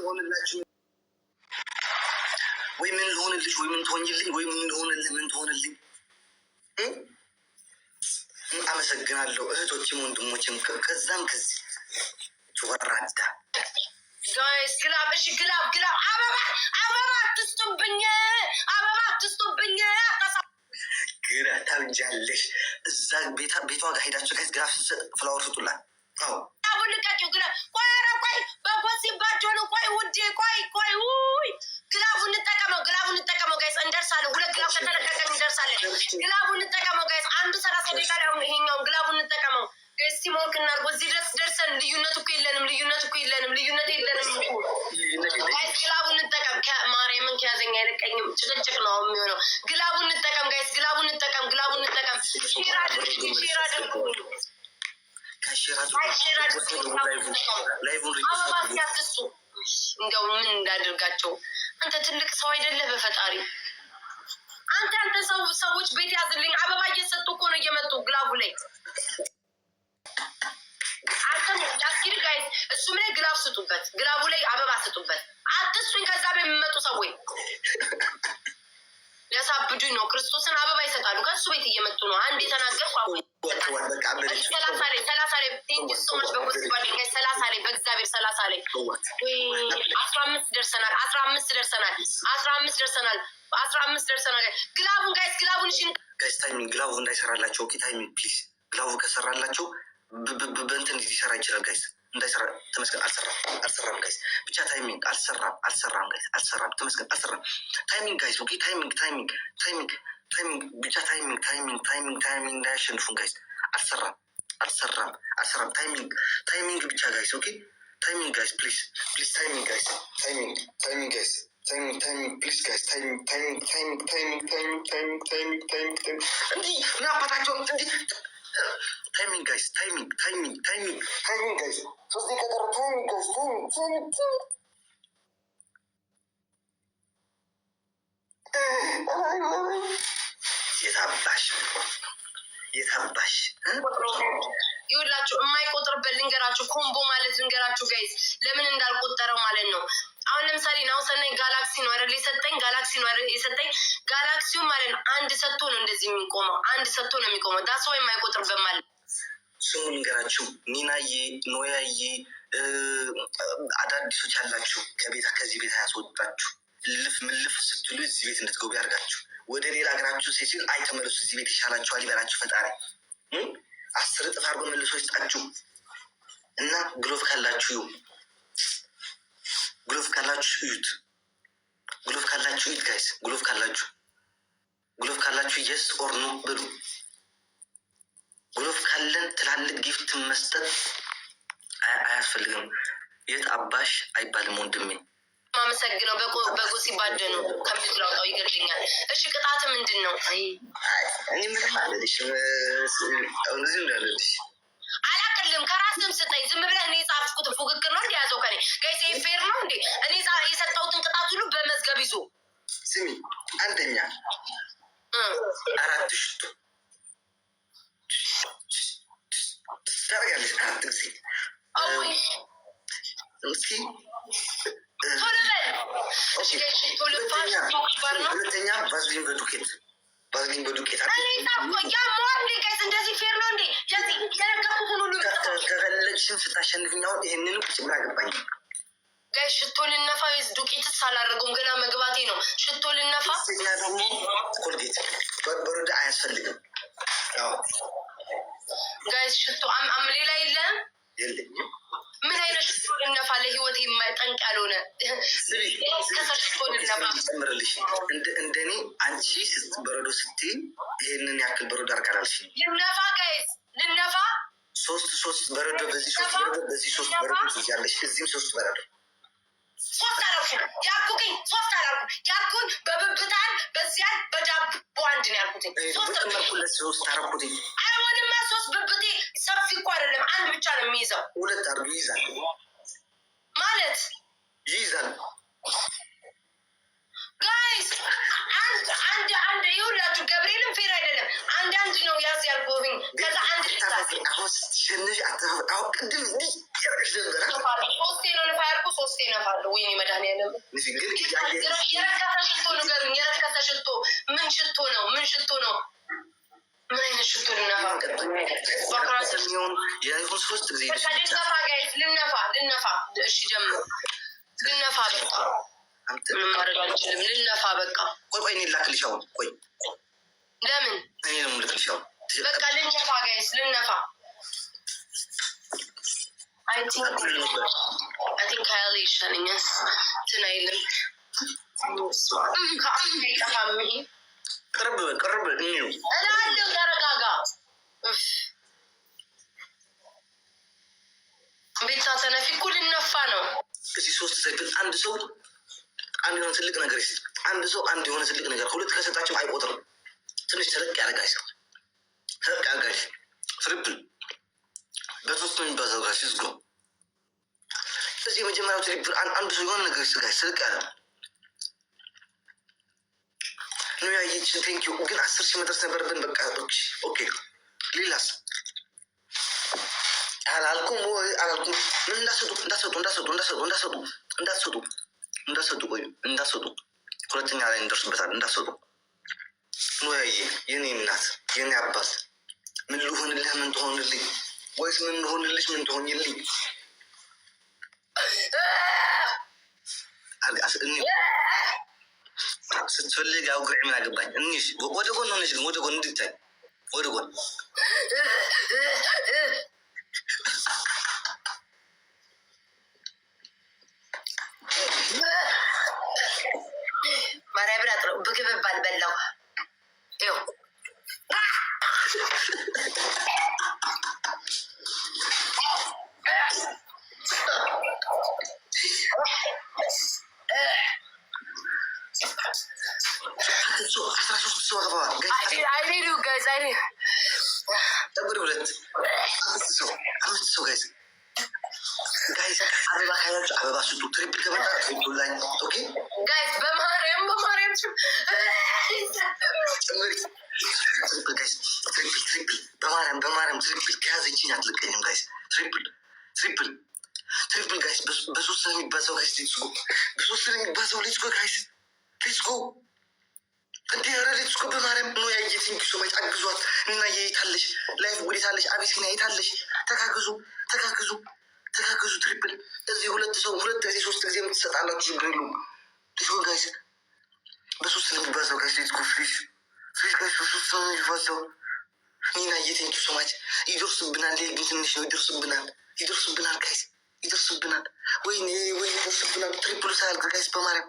ልሆንላችሁ ወይ ምን ልሆንልሽ ወይ ምን ትሆኝልኝ ወይ ምን ልሆንልህ ምን ትሆንልኝ? አመሰግናለሁ እህቶችም ወንድሞችም ከዛም ከዚህ ወራዳ ጋይስ ግላብ እሺ ግላብ አበባ አትስጡብኝ ግራ ታውጃለሽ። እዛ ቤቷ ጋር ሄዳችሁ ጋይስ ግላብ ፍላወር ስጡላት። አዎ አቡልቃችሁ ግላብ ቆይ በኮሲባቸው ነው። ቆይ ውዴ ቆይ ውይ ግላቡን እንጠቀመው ጋይስ እንደርሳለን። ሁለት ግላብ ከተለቀቀን እንደርሳለን። ግላቡን እንጠቀመው ጋይስ አንዱ 30 ደቂቃ ላይ ይሄኛው ግላቡን እንጠቀመው ጋይስ። ሲሞክ እናርጎ እዚህ ድረስ ደርሰን ልዩነት እኮ የለንም ጋይስ። ግላቡን እንጠቀም። ከማርያምን ከያዘኝ አይለቀኝም። ጭቅጭቅ ነው የሚሆነው። ግላቡን እንጠቀም ጋይስ። ግላቡን እንጠቀም። ሼር አድርጉ አበባ ሲያስሱ እንደው ምን እንዳደርጋቸው አንተ ትልቅ ሰው አይደለህ? በፈጣሪ አንተ ሰዎች ቤት ያዝልኝ አበባ እየሰጡ እኮ ነው እየመጡ ግላቡ ላይ አንተም ያስኪድ ጋይስ እሱም ላይ ግላብ ስጡበት፣ ግላቡ ላይ አበባ ስጡበት። አትስጡኝ። ከዛ ቤት የሚመጡ ሰዎች ያሳብዱኝ ነው። ክርስቶስን አበባ ይሰጣሉ። ከሱ ቤት እየመጡ ነው። አንድ የተናገርኩ አሁን 30 ላይ ቴንኪ ሶማች በጎስ ባለኝ 30 ላይ በእግዚአብሔር 30 ላይ 15 ደርሰናል። 15 ደርሰናል። ግላቡን ጋይስ ጋይስ ታይሚንግ ግላቡ እንዳይሰራላቸው ኦኬ። ታይሚንግ ፕሊዝ ግላቡ ከሰራላቸው በእንትን ሊሰራ ይችላል ጋይስ። እንዳይሰራ ተመስገን አልሰራም ጋይስ። ብቻ ታይሚንግ አልሰራም ጋይስ። አልሰራም ተመስገን አልሰራም። ታይሚንግ ጋይስ ኦኬ። ታይሚንግ ብቻ ታይሚንግ እንዳያሸንፉን ጋይስ። አልሰራም ታይሚንግ ብቻ ጋይስ ኦኬ። ታይሚንግ ጋይስ ፕሊዝ ታይሚንግ ጋይስ ፕሊዝ ጋይስ ታይሚንግ እንዲህ ምን አባታቸው እንዲህ ታይሚንግ ጋይስ ታይሚንግ ጋይስ ሶስት ከቀረ ታይሚንግ ጋይስ የታባሽ ይኸውላችሁ የማይቆጥርበት ልንገራችሁ። ኮምቦ ማለት ልንገራችሁ ጋይስ ለምን እንዳልቆጠረው ማለት ነው። አሁን ለምሳሌ ነው ሰናይ ጋላክሲ ነው አይደል የሰጠኝ ጋላክሲው ማለት ነው። አንድ ሰጥቶ ነው እንደዚህ የሚቆመው ዳስ ወይ የማይቆጥርበት ማለት ስሙ ልንገራችሁ። ኒናዬ ኖያዬ አዳዲሶች ያላችሁ ከዚህ ቤት አያስወጣችሁ። ምልፍ ስትሉ እዚህ ቤት እንድትገቡ ያርጋችሁ። ወደ ሌላ ሀገራችሁ ሲል አይተመለሱ። እዚህ ቤት ይሻላችኋል ይበላችሁ ፈጣሪ 10 እጥፍ አድርጎ መልሶ ይስጣችሁ። እና ግሎቭ ካላችሁ እዩት። ግሎቭ ካላችሁ እዩት ጋይስ። ግሎቭ ካላችሁ የስ ኦር ኖ ብሉ። ግሎቭ ካለን ትላልቅ ጊፍት መስጠት አያስፈልግም። የት አባሽ አይባልም ወንድሜ። ማመሰግነው በጎሲ ባደኑ ከምትላውጣው ይገርልኛል። እሺ ቅጣት ምንድን ነው? እኔ ምንም አልልሽም። እዚህ እንዳለልሽ አላቅልም። ከራስም ስጠኝ። ዝም ብለህ እኔ የጻፍኩት ፉክክር ነው እንዲያዘው ከኔ ጋይስ ፌር ነው እንዴ? እኔ የሰጠሁትን ቅጣት ሁሉ በመዝገብ ይዞ ስሚ። አንደኛ 4 ሽቶ ታደርጋለሽ 4 ጊዜ እስኪ ሁለተኛ ቫዝሊን በዱቄት እንደዚህ ፌር ነው እንዴ? ከፈለግሽን ስታሸንፍኛውን ይህንን ጭምር አገባኝ ጋይ ሽቶ ልነፋ ወይስ ዱቄትስ አላደረጉም? ገና መግባቴ ነው። ሽቶ ልነፋ ደግሞ ኮልጌት በሮዳ አያስፈልግም ጋይስ። ሽቶ ሌላ የለም የለኝም። ምን አይነት ሽቶ ልነፋ? ለህይወት የማይጠንቅ ያልሆነ ሽቶ ልነፋ ጨምርልሽ። እንደኔ አንቺ በረዶ ስትይ ይሄንን ያክል በረዶ አርካላልሽ ልነፋ ጋይስ ልነፋ 3 በረዶ በዚህ 3 በረዶ በዚህ 3 በረዶ ትይዣለሽ። እዚህም 3 በረዶ 3 አላልኩ ያልኩን በብብታን በዚያን በዳቦ አንድ ነው ያልኩት። 3 አረኩት። አይሆንማ 3 ብብቴ ሰፊ እኮ አይደለም። አንድ ብቻ ነው የሚይዘው። 2 አርጉ ይይዛል ማለት ይይዛል ጋይስ። አንድ ይኸውላችሁ ገብርኤልም ፌር አይደለም። አንድ ነው ያዝ ያልኩኝ። ከዛ አንድ አሁን ስትሸንሽ አሁን ቅድም እንዲህ ያደርግሽ ነበር። ሶስቴ ነው ነፋ ያልኩ፣ ሶስቴ ነፋለሁ። ወይኔ መድኃኒዓለም የረከሰ ሽቶ ንገሩኝ። የረከሰ ሽቶ ምን ሽቶ ነው? ምን ሽቶ ነው? ምን አይነት ሽቶ ልነፋ? የአይፎን 3 ጊዜ ልነፋ። እሺ ጀምሮ ልነፋ። በቃ ምንም ማድረግ አልችልም። ልነፋ በቃ። ቆይ እኔ ላክልሽ አሁን። ቆይ ለምን እኔ ነው ልክልሽ አሁን። በቃ ልነፋ ጋይስ፣ ልነፋ። አይ ቲንክ ሀይል ይሻለኛል። እንትን አይልም ከአይጠፋም። ይሄ ቅርብ እላለሁ። ተረጋጋ። ቤታ ተነፊ እኮ ልነፋ ነው። እዚህ 3 ሰግል አንድ ሰው አንድ የሆነ ትልቅ ነገር ይስጥ። አንድ ሰው አንድ የሆነ ትልቅ ነገር 2 ከሰጣቸው አይቆጥርም። ትንሽ ተለቅ ያደርጋሽ ተለቅ ያደርጋሽ። ትሪፕል በ3 ነው የሚባዛው ጋሽ ዝጎ። እዚህ የመጀመሪያው ትሪፕል አንድ ሰው የሆነ ነገር ይስጋሽ ተለቅ ያለ ነው። ያየችን ቴንኪዩ። ግን 10 ሺህ መድረስ ነበረብን። በቃ ኦኬ። ሌላስ አላልኩም። ምን እንዳሰጡ ቆዩ፣ እንዳሰጡ 2ኛ ላይ እንደርስበታል። እንዳሰጡ ኖያዬ፣ የኔ እናት፣ የኔ አባት፣ ምን ልሆንልህ? ምን ትሆንልኝ? ወይስ ምን ልሆንልሽ? ምን ትሆኝልኝ? ስትፈልግ አውግዕ ምን አገባኝ? እንሽ ወደ ጎን ሆነሽ ግን ወደ ጎን እንድታይ ወደ ጎን ማርያም ብላ ጥሩ ብግብ ባልበላው ይኸው አበባ ስጡ። ትሪፕል ከመጣ ትሪፕል ላይ ኦኬ ጋይስ፣ በማርያም በማርያም ትሪፕል ከያዘችኝ አትለቀኝም ጋይስ። ትሪፕል ጋይስ፣ በ3 ነው የሚባዛው ጋይስ። ሌትስጎ በ3 ነው የሚባዛው። ሌትስጎ ጋይስ፣ ሌትስጎ እንዲህ ኧረ ሌትስጎ በማርያም ነው ያየትኝ ሶማች አግዟት እና የታለሽ ላይፍ ጉዴታለሽ አቤሲና የታለሽ? ተጋግዙ። ትሪፕል እዚህ 2 ሰው 2 ጊዜ 3 ጊዜ የምትሰጣላችሁ ችግር የለውም። ሌትስጎ ጋይስ፣ በ3 ነው የሚባዛው ጋይስ። ሌትስጎ ፍሪዝ ጋይስ፣ በ3 ነው የሚባዛው። ኒና የቴንኪ ሶማች። ይደርስብናል። ግን ትንሽ ነው። ይደርስብናል ጋይስ፣ ይደርስብናል። ወይኔ ይደርስብናል። ትሪፕሉ ሳያልቅ ጋይስ፣ በማርያም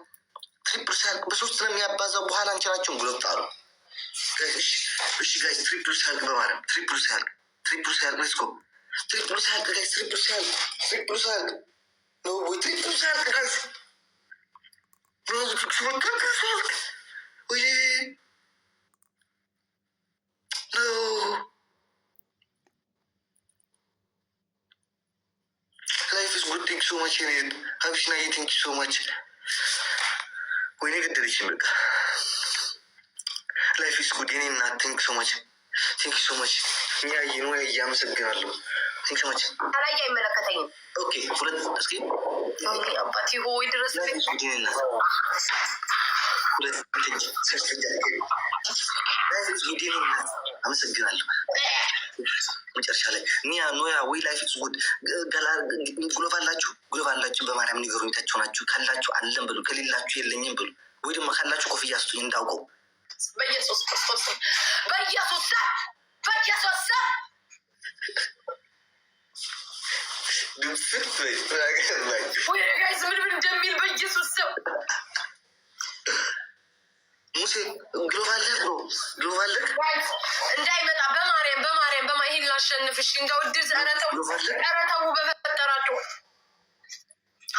ትሪፕሉ ሳያልቅ በ3 ነው የሚያባዛው። በኋላ አንችላቸውን ጉለጥ አሉ ጋይስ። እሺ ጋይስ፣ ትሪፕሉ ሳያልቅ በማርያም ትሪፕሉ ሳያልቅ ሌትስጎ ትሪፕሉ ሳያልቅ ጋይስ፣ ትሪፕሉ ሳያልቅ ነው ወይ? ትሪፕሉ ሳያልቅ ጋይስ፣ ትሪፕሉ ሳያልቅ ወይ ላይፍ ኢዝ ጉድ። ቴንክ ሶ ማች ኔ ሀብሽና ቴንክ ሶ ማች። ወይኔ ገደለችኝ በቃ። ላይፍ ኢዝ ጉድ የኔ እናት። ቴንክ ሶ ማች ኒያየ አመሰግናለሁ። ቴንክ ሶ ማች። አላየ አይመለከተኝም። ኦኬ 2 እስኪ አባቴ ሆይ ድረስ አመሰግናለሁ። መጨረሻ ላይ ኖያ ወይ ላይፍ ኢዝ ጉድ ጉሎባላችሁ በማርያም ንገሩኝ። ታችሁ ናችሁ ካላችሁ አለን ብሉ፣ ከሌላችሁ የለኝም ብሉ። ወይ ደግሞ ካላችሁ ኮፍያ ስጡኝ እንዳውቀው። በኢየሱስ ወይ ጋይስ፣ ምን እንደሚል በኢየሱስ ስም ሙሴ ግሎባል እንዳይመጣ በማርያም ይሄን ላሸንፍሽ እንደው ድር ዘረተው በፈጠራችሁ።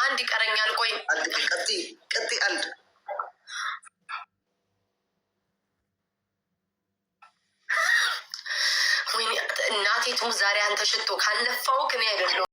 አንድ ይቀረኛል። ቆይ ቀጥ አንድ ወይኔ እናቴ ዛሬ አንተ ሽቶ ካልነፋው ከኔ አይደለም